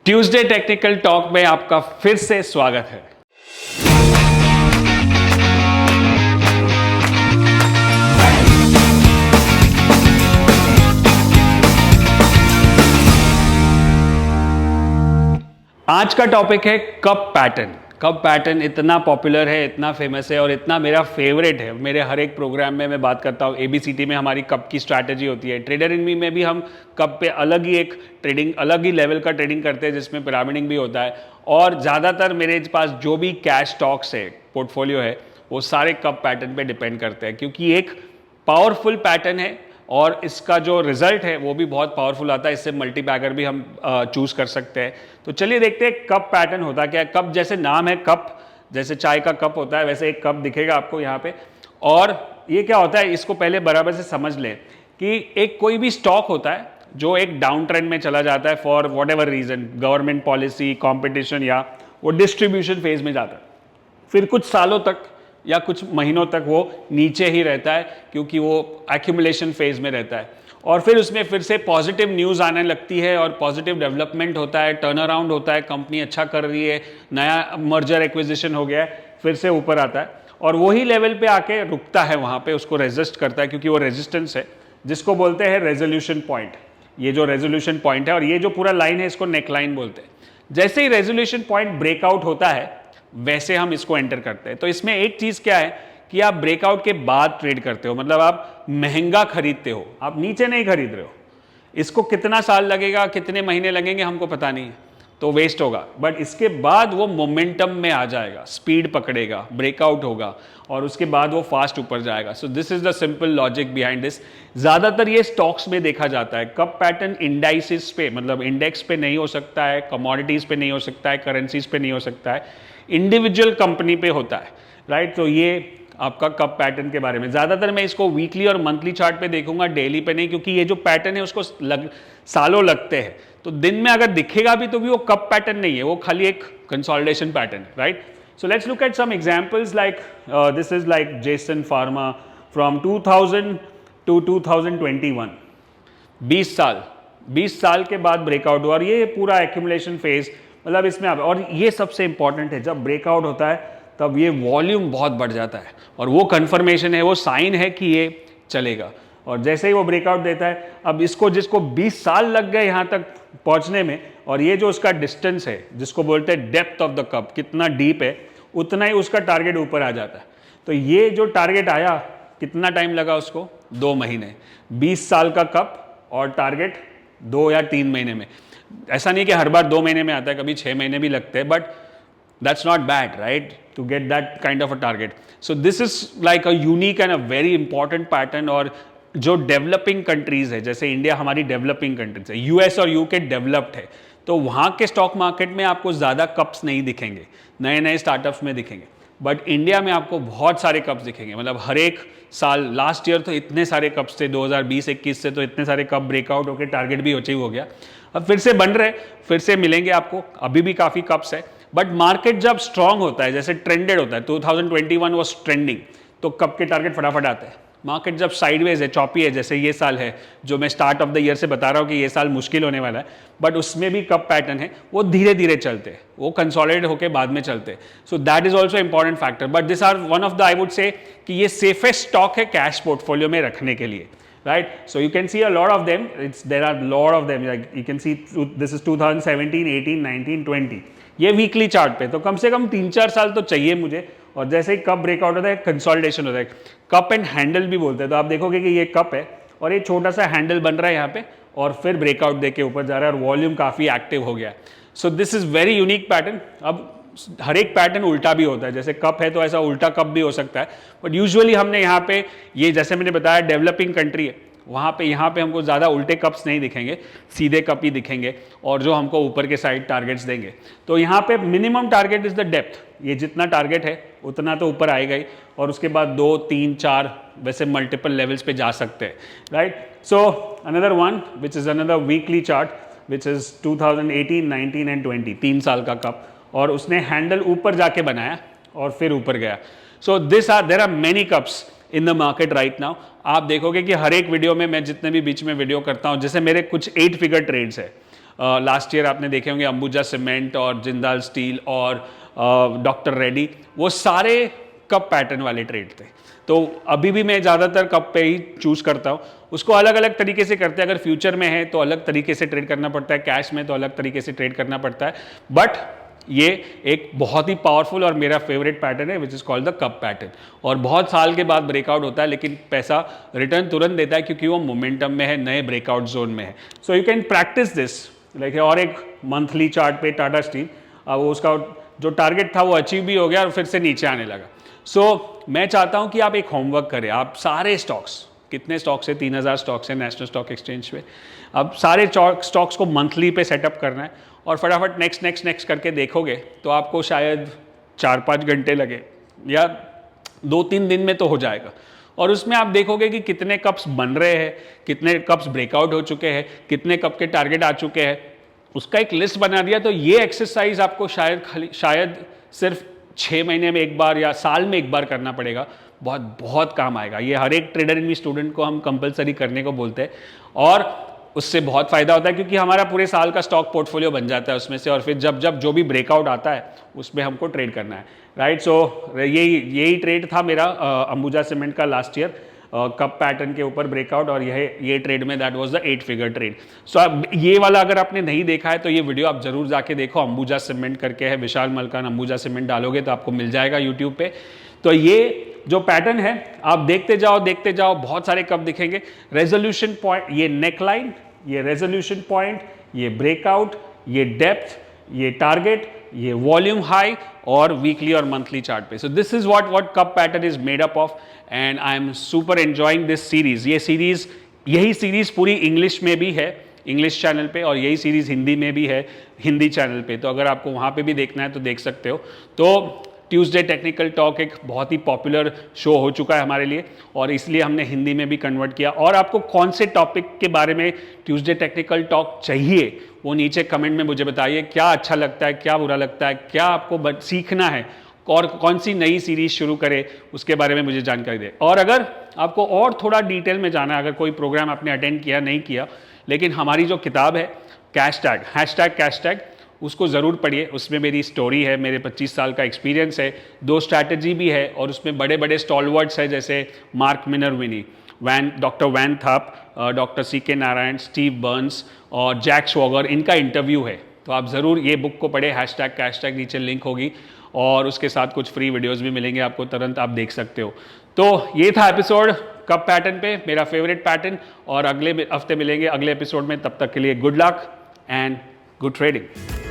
Tuesday technical talk में आपका फिर से स्वागत है। आज का टॉपिक है कप पैटर्न। कप पैटर्न इतना पॉपुलर है, इतना फेमस है और इतना मेरा फेवरेट है। मेरे हर एक प्रोग्राम में मैं बात करता हूँ। एबीसीटी में हमारी कप की स्ट्रैटेजी होती है। ट्रेडर इन मी में भी हम कप पे अलग ही एक ट्रेडिंग, अलग ही लेवल का ट्रेडिंग करते हैं जिसमें पिरामिडिंग भी होता है। और ज़्यादातर मेरे पास जो भी कैश स्टॉक्स है, पोर्टफोलियो है, वो सारे कप पैटर्न पे डिपेंड करते हैं, क्योंकि एक पावरफुल पैटर्न है और इसका जो रिजल्ट है वो भी बहुत पावरफुल आता है। इससे मल्टी बैगर भी हम चूज कर सकते हैं। तो चलिए देखते हैं कप पैटर्न होता क्या है। कप जैसे नाम है, कप जैसे चाय का कप होता है, वैसे एक कप दिखेगा आपको यहाँ पे। और ये क्या होता है, इसको पहले बराबर से समझ लें कि एक कोई भी स्टॉक होता है जो एक डाउन ट्रेंड में चला जाता है for whatever reason, government policy, competition, या वो डिस्ट्रीब्यूशन फेज में जाता है। फिर कुछ सालों तक या कुछ महीनों तक वो नीचे ही रहता है, क्योंकि वो एक्यूमुलेशन फेज में रहता है। और फिर उसमें फिर से पॉजिटिव न्यूज़ आने लगती है और पॉजिटिव डेवलपमेंट होता है, टर्न अराउंड होता है, कंपनी अच्छा कर रही है, नया मर्जर एक्विजिशन हो गया है, फिर से ऊपर आता है और वही लेवल पे आके रुकता है, वहाँ पे उसको रेजिस्ट करता है, क्योंकि वो रेजिस्टेंस है जिसको बोलते हैं रेजोल्यूशन पॉइंट। ये जो रेजोल्यूशन पॉइंट है और ये जो पूरा लाइन है, इसको नेकलाइन बोलते हैं। जैसे ही रेजोल्यूशन पॉइंट ब्रेकआउट होता है वैसे हम इसको एंटर करते हैं। तो इसमें एक चीज क्या है कि आप ब्रेकआउट के बाद ट्रेड करते हो, मतलब आप महंगा खरीदते हो, आप नीचे नहीं खरीद रहे हो। इसको कितना साल लगेगा, कितने महीने लगेंगे हमको पता नहीं है, तो वेस्ट होगा। बट इसके बाद वो मोमेंटम में आ जाएगा, स्पीड पकड़ेगा, ब्रेकआउट होगा और उसके बाद वो फास्ट ऊपर जाएगा। सो this is the simple logic behind this. ज्यादातर ये स्टॉक्स में देखा जाता है। कप पैटर्न इंडाइसिस पे, मतलब इंडेक्स पे नहीं हो सकता है, कमोडिटीज पे नहीं हो सकता है, करेंसीज पे नहीं हो सकता है, इंडिविजुअल कंपनी पे होता है, राइट। तो ये आपका कप पैटर्न के बारे में। ज्यादातर मैं इसको वीकली और मंथली चार्ट पे देखूंगा, डेली पे नहीं, क्योंकि ये जो पैटर्न है उसको सालों लगते हैं। तो दिन में अगर दिखेगा भी तो भी वो कप पैटर्न नहीं है, वो खाली एक consolidation pattern, right. So let's look at some examples like this is like Jason pharma from 2000 to 2021। 20 साल के बाद ब्रेकआउट हुआ और ये पूरा एक्यूमुलेशन फेज, मतलब इसमें आप, और ये सबसे इंपॉर्टेंट है, जब ब्रेकआउट होता है तब ये वॉल्यूम बहुत बढ़ जाता है और वो कंफर्मेशन है, वो साइन है कि ये चलेगा। और जैसे ही वो ब्रेकआउट देता है, अब इसको जिसको 20 साल लग गए यहाँ तक पहुँचने में, और ये जो उसका डिस्टेंस है जिसको बोलते हैं डेप्थ ऑफ द कप, कितना डीप है, उतना ही उसका टारगेट ऊपर आ जाता है। तो ये जो टारगेट आया, कितना टाइम लगा उसको? 2 महीने। 20 साल का कप और टारगेट 2 या 3 महीने में। ऐसा नहीं कि हर बार 2 महीने में आता है, कभी 6 महीने भी लगते हैं, but that's not bad, right, to get that kind of a target. So this is like a unique and a very important pattern. और जो डेवलपिंग कंट्रीज है, जैसे इंडिया हमारी डेवलपिंग कंट्रीज है, यूएस और यूके डेवलप्ड है, तो वहाँ के स्टॉक मार्केट में आपको ज़्यादा कप्स नहीं दिखेंगे, नए नए स्टार्टअप्स में दिखेंगे। बट इंडिया में आपको बहुत सारे कप्स दिखेंगे, मतलब हर एक साल। लास्ट ईयर तो इतने सारे कप्स थे, 2020-21 से तो इतने सारे कप ब्रेकआउट होकर टारगेट भी अचीव हो गया। अब फिर से बन रहे, फिर से मिलेंगे आपको, अभी भी काफ़ी कप्स है। बट मार्केट जब स्ट्रांग होता है, जैसे ट्रेंडेड होता है, 2021 वॉज ट्रेंडिंग, तो कप के टारगेट फटाफट आते हैं। मार्केट जब साइडवेज है, चॉपी है, जैसे ये साल है, जो मैं स्टार्ट ऑफ द ईयर से बता रहा हूँ कि ये साल मुश्किल होने वाला है, बट उसमें भी कप पैटर्न है, वो धीरे धीरे चलते हैं, वो कंसोलिडेट होकर बाद में चलते हैं। So that is also important factor. But this are one of the, I would say कि ये सेफेस्ट स्टॉक है कैश पोर्टफोलियो में रखने के लिए, right? So you can see a lot of them. There are lot of them. Like you can see this is 2017, 18, 19, 20. ये weekly chart पे, तो कम से कम 3-4 साल तो चाहिए मुझे। और जैसे ही कप ब्रेकआउट होता है, कंसोलिडेशन होता है, कप एंड हैंडल भी बोलते हैं। तो आप देखोगे कि ये कप है और ये छोटा सा हैंडल बन रहा है यहाँ पे, और फिर ब्रेकआउट दे के ऊपर जा रहा है और वॉल्यूम काफी एक्टिव हो गया। सो this is very unique pattern. अब हर एक पैटर्न उल्टा भी होता है, जैसे कप है तो ऐसा उल्टा कप भी हो सकता है, बट यूजुअली हमने यहाँ पे, ये जैसे मैंने बताया डेवलपिंग कंट्री है, वहाँ पे यहाँ पे हमको ज़्यादा उल्टे कप्स नहीं दिखेंगे, सीधे कप ही दिखेंगे, और जो हमको ऊपर के साइड टारगेट्स देंगे। तो यहाँ पे minimum target is the depth, ये जितना टारगेट है उतना तो ऊपर आएगा ही, और उसके बाद 2, 3, 4 वैसे मल्टीपल लेवल्स पे जा सकते हैं, right. So another one which is another weekly chart which is 2018, 19 and 20, 3 साल का कप, और उसने हैंडल ऊपर जाके बनाया और फिर ऊपर गया। So there are many caps in the market right now. आप देखोगे कि हर एक वीडियो में, मैं जितने भी बीच में वीडियो करता हूं, जैसे मेरे कुछ 8 फिगर ट्रेड्स है, लास्ट ईयर आपने देखे होंगे अंबुजा सीमेंट और जिंदाल स्टील और डॉक्टर रेड्डी, वो सारे कप पैटर्न वाले ट्रेड थे। तो अभी भी मैं ज़्यादातर कप पे ही चूज करता हूँ। उसको अलग अलग तरीके से करते हैं, अगर फ्यूचर में है तो अलग तरीके से ट्रेड करना पड़ता है, कैश में तो अलग तरीके से ट्रेड करना पड़ता है। बट ये एक बहुत ही पावरफुल और मेरा फेवरेट पैटर्न है which is called the cup pattern. और बहुत साल के बाद ब्रेकआउट होता है, लेकिन पैसा रिटर्न तुरंत देता है क्योंकि वो मोमेंटम में है, नए ब्रेकआउट जोन में है। So you can practice this like. और एक मंथली चार्ट पे टाटा स्टील, वो उसका जो टारगेट था वो अचीव भी हो गया और फिर से नीचे आने लगा। सो मैं चाहता हूं कि आप एक होमवर्क करें। आप सारे स्टॉक्स, कितने स्टॉक्स है, 3000 स्टॉक्स है नेशनल स्टॉक एक्सचेंज पे, अब सारे स्टॉक्स को मंथली पे सेटअप करना है और फटाफट नेक्स्ट करके देखोगे तो आपको शायद 4-5 घंटे लगे या 2-3 दिन में तो हो जाएगा। और उसमें आप देखोगे कि कितने कप्स बन रहे हैं, कितने कप्स ब्रेकआउट हो चुके हैं, कितने कप के टारगेट आ चुके हैं, उसका एक लिस्ट बना दिया। तो ये एक्सरसाइज आपको शायद सिर्फ 6 महीने में एक बार या साल में एक बार करना पड़ेगा, बहुत काम आएगा। ये हर एक ट्रेडर इनवी स्टूडेंट को हम कंपलसरी करने को बोलते हैं और उससे बहुत फायदा होता है क्योंकि हमारा पूरे साल का स्टॉक पोर्टफोलियो बन जाता है उसमें से। और फिर जब जो भी ब्रेकआउट आता है उसमें हमको ट्रेड करना है, राइट। सो यही ट्रेड था मेरा अंबुजा सीमेंट का लास्ट ईयर, कप पैटर्न के ऊपर ब्रेकआउट, और ये ट्रेड में that was the 8 figure trade. So अब ये वाला अगर आपने नहीं देखा है तो ये वीडियो आप जरूर जाके देखो। अंबुजा सीमेंट करके है, विशाल मलकान अंबुजा सीमेंट डालोगे तो आपको मिल जाएगा यूट्यूब पे। तो ये जो पैटर्न है आप देखते जाओ, बहुत सारे कप दिखेंगे। रेजोल्यूशन पॉइंट, ये नेकलाइन, ये रेजोल्यूशन पॉइंट, ये ब्रेकआउट, ये डेप्थ, ये टारगेट, ये वॉल्यूम हाई और वीकली और मंथली चार्ट पे। सो this is what cup pattern is made up of and I am super enjoying this series. यही सीरीज पूरी इंग्लिश में भी है, इंग्लिश चैनल पे, और यही सीरीज हिंदी में भी है, हिंदी चैनल पे। तो अगर आपको वहाँ पे भी देखना है तो देख सकते हो। तो ट्यूसडे टेक्निकल टॉक एक बहुत ही पॉपुलर शो हो चुका है हमारे लिए और इसलिए हमने हिंदी में भी कन्वर्ट किया। और आपको कौन से टॉपिक के बारे में ट्यूसडे टेक्निकल टॉक चाहिए वो नीचे कमेंट में मुझे बताइए। क्या अच्छा लगता है, क्या बुरा लगता है, क्या आपको सीखना है और कौन सी नई सीरीज शुरू करे, उसके बारे में मुझे जानकारी दे। और अगर आपको और थोड़ा डिटेल में जाना है, अगर कोई प्रोग्राम आपने अटेंड किया नहीं किया, लेकिन हमारी जो किताब है #कैश टैग उसको ज़रूर पढ़िए। उसमें मेरी स्टोरी है, मेरे 25 साल का एक्सपीरियंस है, 2 स्ट्रैटेजी भी है और उसमें बड़े बड़े स्टॉलवर्ड्स है जैसे मार्क मिनरविनी, डॉक्टर वैन थप, doctor CK Narayan, Steve Burns और जैक स्वॉगर, इनका इंटरव्यू है। तो आप ज़रूर ये बुक को पढ़े। #कैश टैग नीचे लिंक होगी और उसके साथ कुछ फ्री वीडियोस भी मिलेंगे आपको, तुरंत आप देख सकते हो। तो ये था एपिसोड कप पैटर्न पे, मेरा फेवरेट पैटर्न, और अगले हफ्ते मिलेंगे अगले एपिसोड में। तब तक के लिए good luck and good trading.